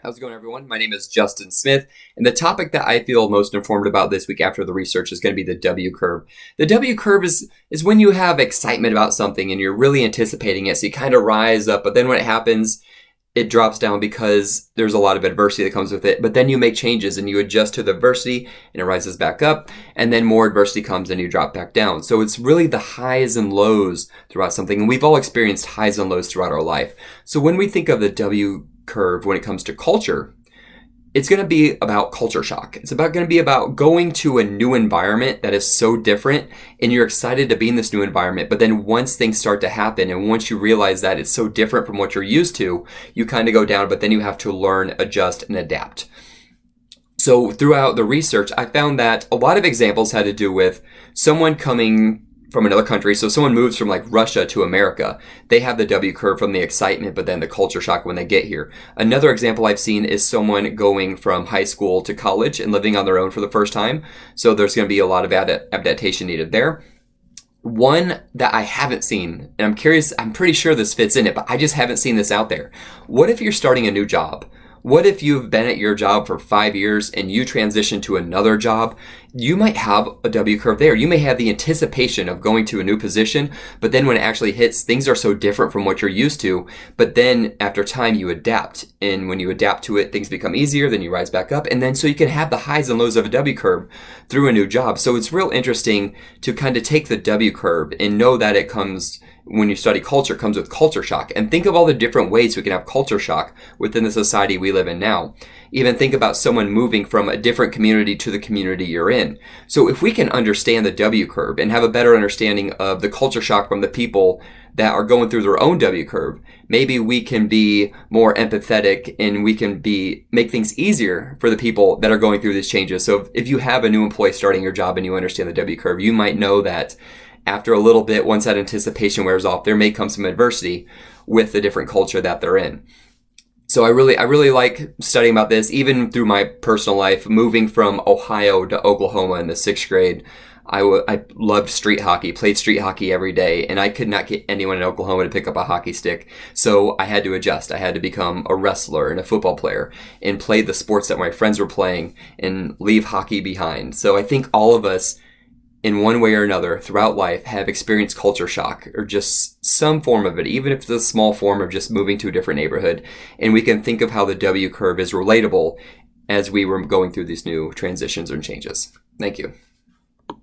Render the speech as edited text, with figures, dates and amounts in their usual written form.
How's it going, everyone? My name is Justin Smith, and the topic that I feel most informed about this week after the research is going to be the W curve. The W curve is when you have excitement about something and you're really anticipating it, so you kind of rise up, but then when it happens, it drops down because there's a lot of adversity that comes with it. But then you make changes and you adjust to the adversity and it rises back up, and then more adversity comes and you drop back down. So it's really the highs and lows throughout something, and we've all experienced highs and lows throughout our life. So when we think of the W curve when it comes to culture, it's going to be about culture shock. It's going to be about going to a new environment that is so different, and you're excited to be in this new environment. But then once things start to happen, and once you realize that it's so different from what you're used to, you kind of go down, but then you have to learn, adjust, and adapt. So throughout the research, I found that a lot of examples had to do with someone coming from another country. So someone moves from like Russia to America. They have the W curve from the excitement, but then the culture shock when they get here. Another example I've seen is someone going from high school to college and living on their own for the first time. So there's going to be a lot of adaptation needed there. One that I haven't seen, and I'm curious, I'm pretty sure this fits in it, but I just haven't seen this out there. What if you're starting a new job? What if you've been at your job for 5 years and you transition to another job? You might have a W curve there. You may have the anticipation of going to a new position, but then when it actually hits, things are so different from what you're used to. But then after time, you adapt. And when you adapt to it, things become easier, then you rise back up. And then so you can have the highs and lows of a W curve through a new job. So it's real interesting to kind of take the W curve and know that it comes, when you study culture, comes with culture shock. And think of all the different ways we can have culture shock within the society we live in now. Even think about someone moving from a different community to the community you're in. So if we can understand the W curve and have a better understanding of the culture shock from the people that are going through their own W curve, maybe we can be more empathetic and we can make things easier for the people that are going through these changes. So if you have a new employee starting your job and you understand the W curve, you might know that after a little bit, once that anticipation wears off, there may come some adversity with the different culture that they're in. So I really like studying about this, even through my personal life. Moving from Ohio to Oklahoma in the 6th grade, I loved street hockey, played street hockey every day, and I could not get anyone in Oklahoma to pick up a hockey stick. So I had to adjust. I had to become a wrestler and a football player and play the sports that my friends were playing and leave hockey behind. So I think all of us, in one way or another throughout life, have experienced culture shock or just some form of it, even if it's a small form of just moving to a different neighborhood. And we can think of how the W curve is relatable as we were going through these new transitions and changes. Thank you.